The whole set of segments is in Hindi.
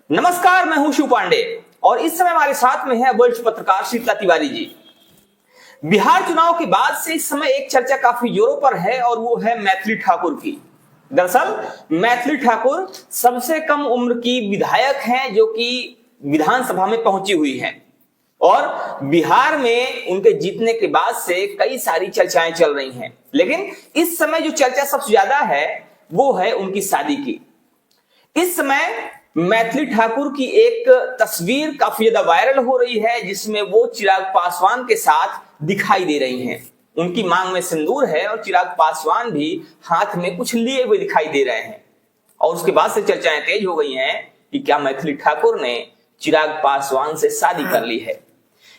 नमस्कार, मैं हूं शिव पांडे और इस समय हमारे साथ में है वरिष्ठ पत्रकार शीतला तिवारी जी। बिहार चुनाव के बाद से इस समय एक चर्चा काफी जोरों पर है और वो है मैथिली ठाकुर की। दरअसल मैथिली ठाकुर सबसे कम उम्र की विधायक हैं जो कि विधानसभा में पहुंची हुई हैं और बिहार में उनके जीतने के बाद से कई सारी चर्चाएं चल रही हैं, लेकिन इस समय जो चर्चा सबसे ज्यादा है वो है उनकी शादी की। इस समय मैथिली ठाकुर की एक तस्वीर काफी ज्यादा वायरल हो रही है जिसमें वो चिराग पासवान के साथ दिखाई दे रही हैं। उनकी मांग में सिंदूर है और चिराग पासवान भी हाथ में कुछ लिए हुए दिखाई दे रहे हैं और उसके बाद से चर्चाएं तेज हो गई हैं कि क्या मैथिली ठाकुर ने चिराग पासवान से शादी कर ली है।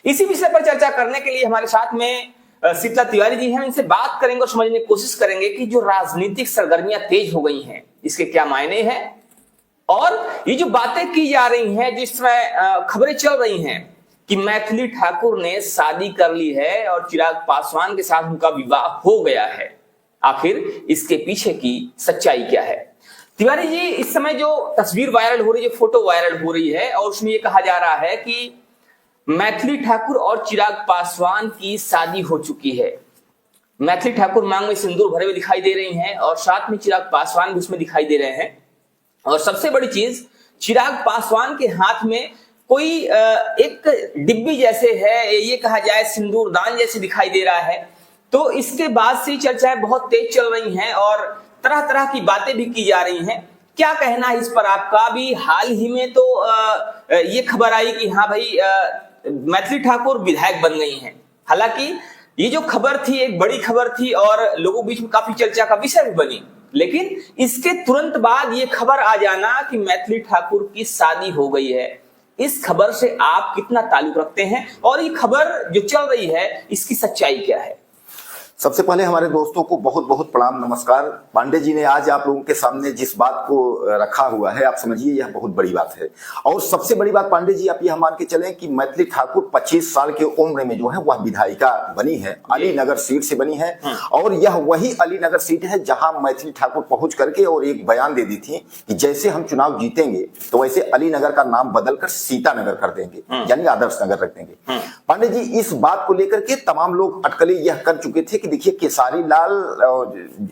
इसी विषय पर चर्चा करने के लिए हमारे साथ में शीतला तिवारी जी हैं। इनसे बात करेंगे और समझने की कोशिश करेंगे कि जो राजनीतिक सरगर्मियां तेज हो गई हैं इसके क्या मायने हैं और ये जो बातें की जा रही हैं, जिस तरह खबरें चल रही हैं कि मैथिली ठाकुर ने शादी कर ली है और चिराग पासवान के साथ उनका विवाह हो गया है, आखिर इसके पीछे की सच्चाई क्या है। तिवारी जी, इस समय जो तस्वीर वायरल हो रही है, जो फोटो वायरल हो रही है और उसमें ये कहा जा रहा है कि मैथिली ठाकुर और चिराग पासवान की शादी हो चुकी है। मैथिली ठाकुर मांग में सिंदूर भरे हुए दिखाई दे रही हैं और साथ में चिराग पासवान भी उसमें दिखाई दे रहे हैं और सबसे बड़ी चीज, चिराग पासवान के हाथ में कोई एक डिब्बी जैसे है, ये कहा जाए सिंदूरदान जैसे दिखाई दे रहा है। तो इसके बाद से चर्चाएं बहुत तेज चल रही हैं और तरह तरह की बातें भी की जा रही हैं। क्या कहना है इस पर आपका? भी हाल ही में तो ये खबर आई कि हाँ भाई, मैथिली ठाकुर विधायक बन गई हैं। हालांकि ये जो खबर थी एक बड़ी खबर थी और लोगों के बीच में काफी चर्चा का विषय भी बनी, लेकिन इसके तुरंत बाद ये खबर आ जाना कि मैथिली ठाकुर की शादी हो गई है, इस खबर से आप कितना ताल्लुक रखते हैं और ये खबर जो चल रही है इसकी सच्चाई क्या है? सबसे पहले हमारे दोस्तों को बहुत बहुत प्रणाम, नमस्कार। पांडे जी ने आज आप लोगों के सामने जिस बात को रखा हुआ है, आप समझिए यह बहुत बड़ी बात है। और सबसे बड़ी बात पांडे जी, आप यह मान के चलें कि मैथिली ठाकुर 25 साल की उम्र में जो है वह विधायिका बनी है, अलीनगर सीट से बनी है और यह वही अलीनगर सीट है जहां मैथिली ठाकुर पहुंच करके और एक बयान दे दी थी कि जैसे हम चुनाव जीतेंगे तो वैसे अलीनगर का नाम बदलकर सीतानगर कर देंगे, यानी आदर्श नगर रख देंगे। पांडे जी, इस बात को लेकर के तमाम लोग अटकलें यह कर चुके थे कि देखिए केसारी लाल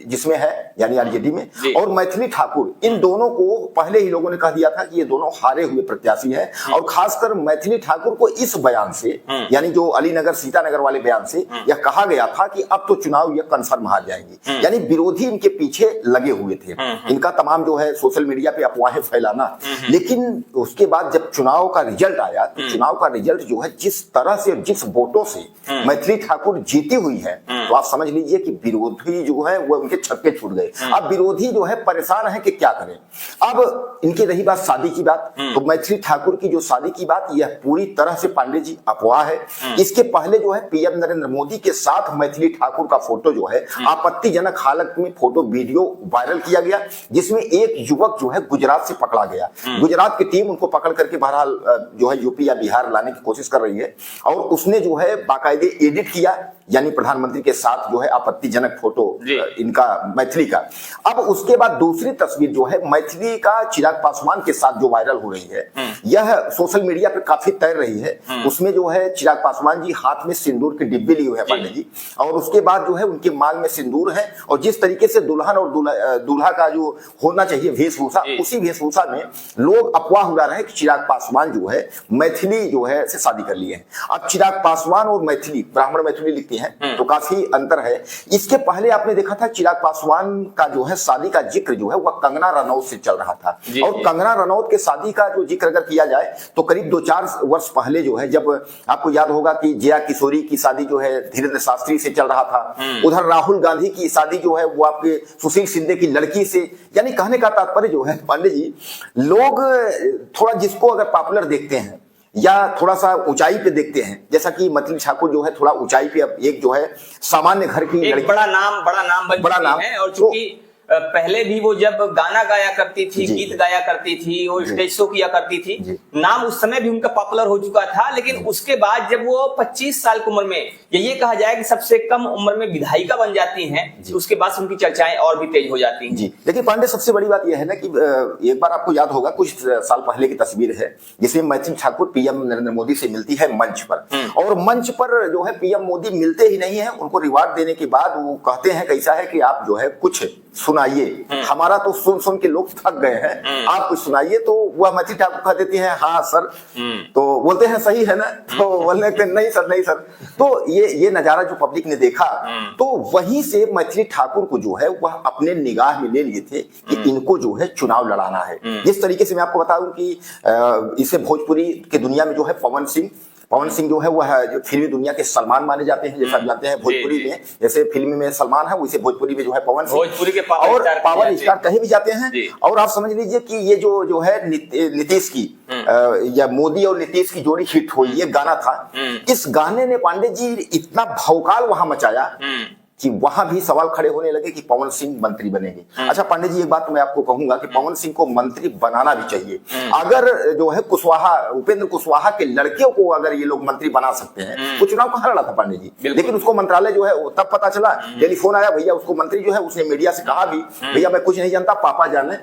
जिसमें है यानी आरजेडी में और मैथिली ठाकुर, इन दोनों को पहले ही लोगों ने कह दिया था कि ये दोनों हारे हुए प्रत्याशी हैं और खासकर मैथिली ठाकुर को इस बयान से यानी जो अलीनगर सीतानगर वाले बयान से यह कहा गया था कि अब तो चुनाव यह कंफर्म हार जाएंगे, यानी विरोधी इनके पीछे लगे हुए थे। इनका तमाम जो है सोशल मीडिया पे अफवाहें फैलाना, लेकिन उसके बाद जब चुनाव का रिजल्ट आया तो चुनाव का रिजल्ट जो है जिस तरह से जिस वोटों से मैथिली ठाकुर जीती हुई है, तो आप समझ लीजिए कि विरोधी जो है वो उनके छक्के छूट गए। अब विरोधी जो है परेशान है कि क्या करें। अब इनकी रही बात शादी की बात, तो मैथिली ठाकुर की जो शादी की बात, यह पूरी तरह से पांडे जी अफवाह है। इसके पहले जो है पीएम नरेंद्र मोदी के साथ मैथिली ठाकुर का फोटो जो है आपत्तिजनक हालत में फोटो वीडियो वायरल किया गया, जिसमें एक युवक जो है गुजरात से पकड़ा गया। गुजरात की टीम उनको पकड़ करके बहरहाल जो है यूपी या बिहार लाने की कोशिश कर रही है और उसने जो है बाकायदे एडिट किया, यानी प्रधानमंत्री के साथ जो है आपत्तिजनक फोटो इनका मैथिली का। अब उसके बाद दूसरी तस्वीर जो है मैथिली का चिराग पासवान के साथ जो वायरल हो रही है, यह सोशल मीडिया पे काफी तैर रही है। उसमें जो है चिराग पासवान जी हाथ में सिंदूर के डिब्बे लिए हुए हैं पांडे जी, और उसके बाद जो है उनके मांग में सिंदूर है और जिस तरीके से दुल्हन और दूल्हा का जो होना चाहिए वेशभूषा, उसी वेशभूषा में लोग अफवाह उड़ा रहे हैं कि चिराग पासवान जो है मैथिली जो है से शादी कर लिए हैं। अब चिराग पासवान और मैथिली, ब्राह्मण मैथिली लिखती है तो काफी अंतर है। इसके पहले आपने देखा था चिराग पासवान का जो है शादी का जिक्र जो है वह कंगना रनौत से चल रहा था और कंगना रनौत के शादी का जो जिक्र अगर किया जाए तो करीब 2-4 वर्ष पहले जो है, जब आपको याद होगा कि जया किशोरी की शादी जो है धीरेन्द्र शास्त्री से चल रहा था, उधर राहुल गांधी की शादी जो है वो आपके सुशील शिंदे की लड़की से, यानी कहने का तात्पर्य जो है पांडे जी, लोग थोड़ा जिसको अगर पॉपुलर देखते हैं या थोड़ा सा ऊंचाई पे देखते हैं, जैसा कि मैथिली ठाकुर जो है थोड़ा ऊंचाई पे, अब एक जो है सामान्य घर की एक बड़ा नाम बन चुकी है और चूंकि पहले भी वो जब गाना गाया करती थी, जी। गीत गाया करती थी, वो स्टेज शो किया करती थी, नाम उस समय भी उनका पॉपुलर हो चुका था। लेकिन उसके बाद जब वो 25 साल की उम्र में, ये कहा जाए कि सबसे कम उम्र में विधायिका बन जाती हैं, उसके बाद से उनकी चर्चाएं और भी तेज हो जाती हैं। जी, देखिए पांडे, सबसे बड़ी बात यह है ना कि एक बार आपको याद होगा, कुछ साल पहले की तस्वीर है जिसमें मैथिली ठाकुर पीएम नरेंद्र मोदी से मिलती है मंच पर, और मंच पर जो है पीएम मोदी मिलते ही नहीं है, उनको रिवार्ड देने के बाद वो कहते हैं कैसा है कि आप जो है कुछ सुनाइए, हमारा तो सुन सुन के लोग थक गए हैं, आप कुछ सुनाइए। तो वह मैथिली ठाकुर कह देती हैं हाँ सर, तो बोलते हैं सही है ना, तो बोलने लगते हैं नहीं सर नहीं सर। तो ये नजारा जो पब्लिक ने देखा, तो वहीं से मैथिली ठाकुर को जो है वह अपने निगाह में ले लिए थे कि इनको जो है चुनाव लड़ाना है। जिस तरीके से मैं आपको बताऊं कि इसे भोजपुरी के दुनिया में जो है पवन सिंह जो है वह जो फिल्मी दुनिया के सलमान माने जाते हैं, जैसा आप जानते हैं भोजपुरी में जैसे फिल्म में सलमान है, वैसे भोजपुरी में जो है पवन सिंह भोजपुरी के और पावर स्टार कहे भी जाते हैं। और आप समझ लीजिए कि ये जो है नीतीश की या मोदी और नीतीश की जोड़ी हिट हुई, ये गाना था। इस गाने ने पांडे जी इतना भौकाल वहां मचाया कि वहां भी सवाल खड़े होने लगे कि पवन सिंह मंत्री बनेंगे। अच्छा पांडे जी, एक बात मैं आपको कहूंगा कि पवन सिंह को मंत्री बनाना भी चाहिए। अगर जो है उपेंद्र कुशवाहा के लड़के को अगर ये लोग मंत्री बना सकते हैं, वो चुनाव कहां लड़ा था पांडे जी, लेकिन उसको मंत्रालय जो है तब पता चला, टेलीफोन आया भैया उसको मंत्री जो है, उसने मीडिया से कहा भी भैया मैं कुछ नहीं जानता, पापा जाने।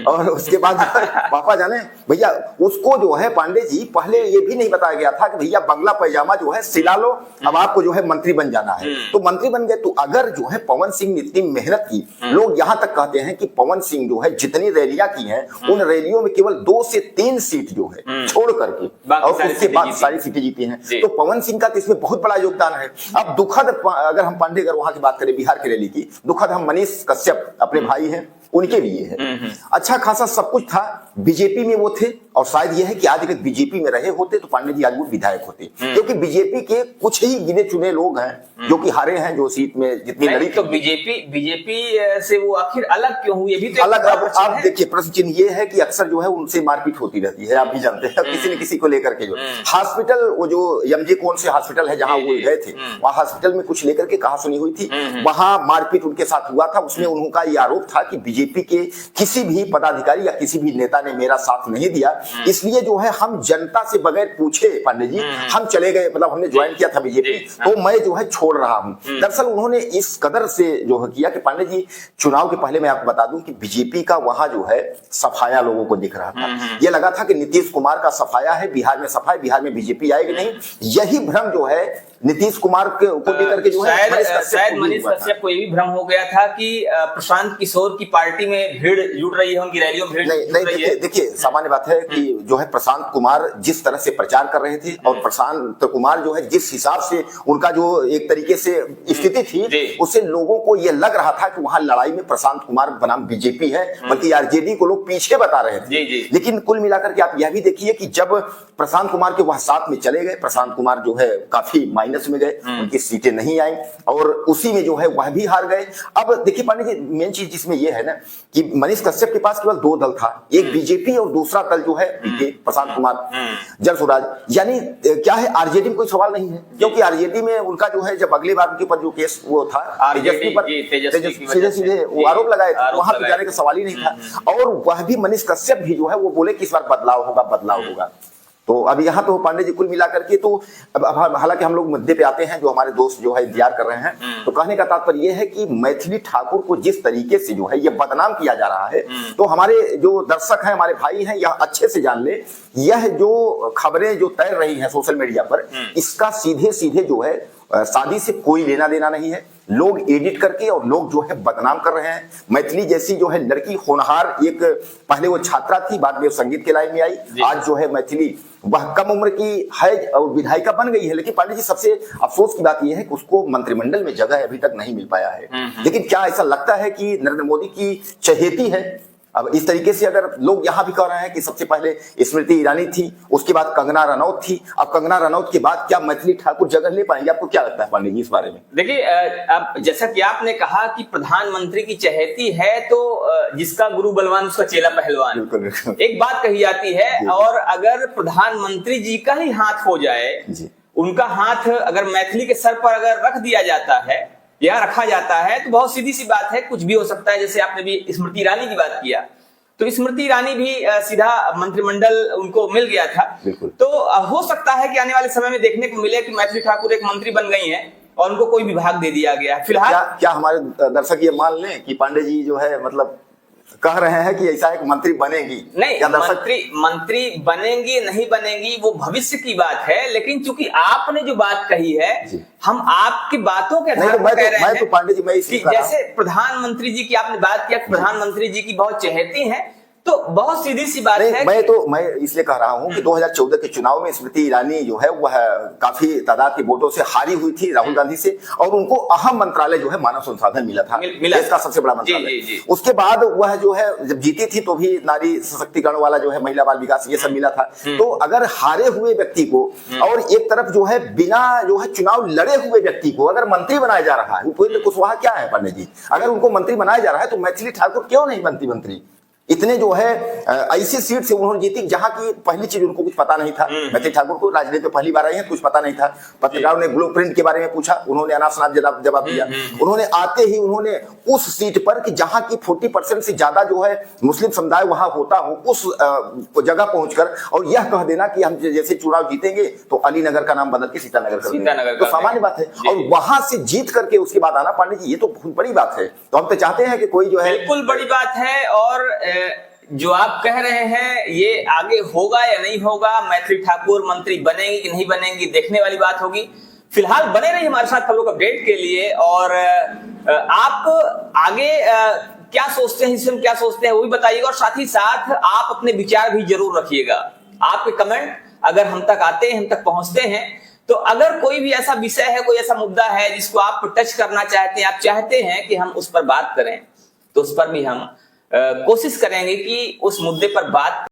और उसके बाद पापा जाने भैया, उसको जो है पांडे जी पहले ये भी नहीं बताया गया था कि भैया बंगला पैजामा जो है सिला लो, अब आपको जो है मंत्री बन जाना है। तो मंत्री बन गए। तो अगर जो है पवन सिंह ने इतनी मेहनत की, लोग यहां तक कहते हैं कि पवन सिंह जो है जितनी रैलियां की हैं, उन रैलियों में केवल 2 से 3 सीट जो है छोड़ करके और उसके बाद सारी सीटें जीती हैं। तो पवन सिंह का तो इसमें बहुत बड़ा योगदान है। अब दुखद, अगर हम पांडे अगर वहां की बात करें बिहार की रैली की, दुखद हम मनीष कश्यप अपने भाई हैं, उनके लिए है। अच्छा खासा सब कुछ था, बीजेपी में वो थे, और शायद यह है कि आज अगर बीजेपी में रहे होते तो पांडे जी आज वो विधायक होते, क्योंकि बीजेपी के कुछ ही गिने चुने लोग हैं जो कि हारे हैं, जो सीट में जितनी लड़ी। तो बीजेपी से वो आखिर अलग क्यों हुई, भी तो अलग। अब आप देखिए, प्रश्न चिन्ह ये है कि अक्सर जो है उनसे मारपीट होती रहती है, आप भी जानते हैं, किसी न किसी को लेकर के। जो हॉस्पिटल, वो जो एमजे कौन से हॉस्पिटल है जहां वो गए थे, वहां हॉस्पिटल में कुछ लेकर के कहा सुनी हुई थी, वहां मारपीट उनके साथ हुआ था। उसमें उनका ये आरोप था कि बीजेपी के किसी भी पदाधिकारी या किसी भी नेता ने मेरा साथ नहीं दिया, इसलिए जो है हम जनता से बगैर पूछे पांडे जी हम चले गए, मतलब हमने ज्वाइन किया था बीजेपी, तो मैं जो है छोड़ रहा हूं। दरअसल उन्होंने इस कदर से जो है किया कि पांडे जी, चुनाव के पहले मैं आपको बता दूं कि बीजेपी का वहां जो है सफाया लोगों को दिख रहा था। ये लगा था कि नीतीश कुमार का सफाया है, बिहार में सफाया, बिहार में बीजेपी आएगी नहीं। यही भ्रम जो है नीतीश कुमार को लेकर के जो है शायद मनीष कश्यप को ये भी भ्रम हो गया था कि प्रशांत किशोर की पार्टी में भीड़ जुट रही है, उनकी रैलियों में भीड़ जुट रही है। देखिए सामान्य बात है कि जो है प्रशांत कुमार जिस तरह से प्रचार कर रहे थे, और प्रशांत कुमार जो है जिस हिसाब से उनका जो एक तरीके से स्थिति थी, उससे लोगों को यह लग रहा था कि वहां लड़ाई में प्रशांत कुमार बनाम बीजेपी है, बल्कि आरजेडी को लोग पीछे बता रहे थे। लेकिन कुल मिलाकर के आप यह भी देखिए कि जब प्रशांत कुमार के वह साथ में चले गए, प्रशांत कुमार जो है काफी माइनस में गए, उनकी सीटें नहीं आई, और उसी में जो है वह भी हार गए। अब देखिए पांडे जी, मेन चीज जिसमें यह है ना कि मनीष कश्यप के पास केवल 2 दल था, एक बीजेपी और दूसरा दल जो है प्रशांत कुमार जन स्वराज, यानी क्या है, आरजेडी में कोई सवाल नहीं है, क्योंकि आरजेडी में उनका जो है जब अगले बार उनके ऊपर जो केस वो था तेजस्वी पर सीधे वो आरोप लगाए थे, वहां पे जाने का सवाल ही नहीं था। और वह भी मनीष कश्यप भी जो है वो बोले कि इस बार बदलाव होगा। तो अब यहाँ तो पांडे जी कुल मिलाकर के तो अब हालांकि हम लोग मुद्दे पे आते हैं, जो हमारे दोस्त जो है इंतजार कर रहे हैं, तो कहने का तात्पर्य यह है कि मैथिली ठाकुर को जिस तरीके से जो है ये बदनाम किया जा रहा है, तो हमारे जो दर्शक हैं, हमारे भाई हैं, यह अच्छे से जान ले, यह जो खबरें जो तैर रही हैं सोशल मीडिया पर, इसका सीधे जो है शादी से कोई लेना देना नहीं है। लोग एडिट करके और लोग जो है बदनाम कर रहे हैं। मैथिली जैसी जो है लड़की होनहार, एक पहले वो छात्रा थी, बाद में संगीत के लाइन में आई, आज जो है मैथिली वह कम उम्र की है और विधायिका बन गई है। लेकिन पांडे जी, सबसे अफसोस की बात यह है कि उसको मंत्रिमंडल में जगह अभी तक नहीं मिल पाया है। लेकिन क्या ऐसा लगता है कि नरेंद्र मोदी की चहेती है? अब इस तरीके से अगर लोग यहाँ भी कह रहे हैं कि सबसे पहले स्मृति ईरानी थी, उसके बाद कंगना रनौत थी, अब कंगना रनौत के बाद क्या मैथिली ठाकुर जगह ले पाएंगे? आपको क्या लगता है पांडे जी इस बारे में? देखिए, अब जैसा कि आपने कहा कि प्रधानमंत्री की चहेती है, तो जिसका गुरु बलवान उसका चेला पहलवान, एक बात कही जाती है। और अगर प्रधानमंत्री जी का ही हाथ हो जाए, उनका हाथ अगर मैथिली के सर पर अगर रख दिया जाता है, या रखा जाता है तो बहुत सीधी सी बात है, कुछ भी हो सकता है। जैसे आपने भी स्मृति ईरानी की बात किया, तो स्मृति ईरानी भी सीधा मंत्रिमंडल उनको मिल गया था। तो हो सकता है कि आने वाले समय में देखने को मिले कि मैथिली ठाकुर एक मंत्री बन गई हैं और उनको कोई विभाग दे दिया गया। फिलहाल क्या हमारे दर्शक ये मान लें कि पांडे जी जो है मतलब कह रहे हैं कि ऐसा एक मंत्री बनेगी? नहीं, मंत्री बनेंगी नहीं बनेंगी वो भविष्य की बात है, लेकिन चूंकि आपने जो बात कही है हम आपकी बातों के आधार पर कह रहे हैं। तो पांडे जी मैं जैसे प्रधानमंत्री जी की आपने बात किया, प्रधानमंत्री जी की बहुत चहेती हैं, तो बहुत सीधी सी बात है। मैं इसलिए कह रहा हूं कि 2014 के चुनाव में स्मृति ईरानी जो है वह काफी तादाद के वोटों से हारी हुई थी राहुल गांधी से, और उनको अहम मंत्रालय जो है मानव संसाधन मिला था, देश का सबसे बड़ा मंत्रालय। उसके बाद वह जो है जब जीती थी तो भी नारी सशक्तिकरण वाला जो है महिला बाल विकास ये सब मिला था। तो अगर हारे हुए व्यक्ति को और एक तरफ जो है बिना जो है चुनाव लड़े हुए व्यक्ति को अगर मंत्री बनाया जा रहा है, उपेंद्र कुशवाहा क्या है पांडे जी, अगर उनको मंत्री बनाया जा रहा है तो मैथिली ठाकुर क्यों नहीं बनती मंत्री? इतने जो है ऐसी सीट से उन्होंने जीती जहां की पहली चीज उनको कुछ पता नहीं था। मैथिली ठाकुर को राजनीति में पहली बार आई है, कुछ पता नहीं था। पत्रकारों ने ब्लूप्रिंट के बारे में पूछा, उन्होंने अनाप-शनाप जवाब दिया। उन्होंने आते ही उन्होंने उस सीट पर कि जहां की 40% से ज्यादा जो है मुस्लिम समुदाय वहां होता हो, उस जगह पहुंचकर और यह कह देना कि हम जैसे चुनाव जीतेंगे तो अलीनगर का नाम बदल के सीतानगर कर देंगे, तो सामान्य बात है। और वहां से जीत करके उसके बाद आना, पांडे जी ये तो बहुत बड़ी बात है। तो हम तो चाहते हैं कि कोई जो है, बिल्कुल बड़ी बात है। और जो आप कह रहे हैं ये आगे होगा या नहीं होगा, मैथिली ठाकुर मंत्री बनेंगी कि नहीं बनेंगी, देखने वाली बात होगी। फिलहाल बने रहिए हमारे साथ खबरों अपडेट के लिए। और आप आगे क्या सोचते हैं, इसमें क्या सोचते हैं वो भी बताइएगा, और साथ ही साथ आप अपने विचार भी जरूर रखिएगा। आपके कमेंट अगर हम तक आते हैं, हम तक पहुंचते हैं, तो अगर कोई भी ऐसा विषय है, कोई ऐसा मुद्दा है जिसको आप टच करना चाहते हैं, आप चाहते हैं कि हम उस पर बात करें, तो उस पर भी हम कोशिश करेंगे कि उस मुद्दे पर बात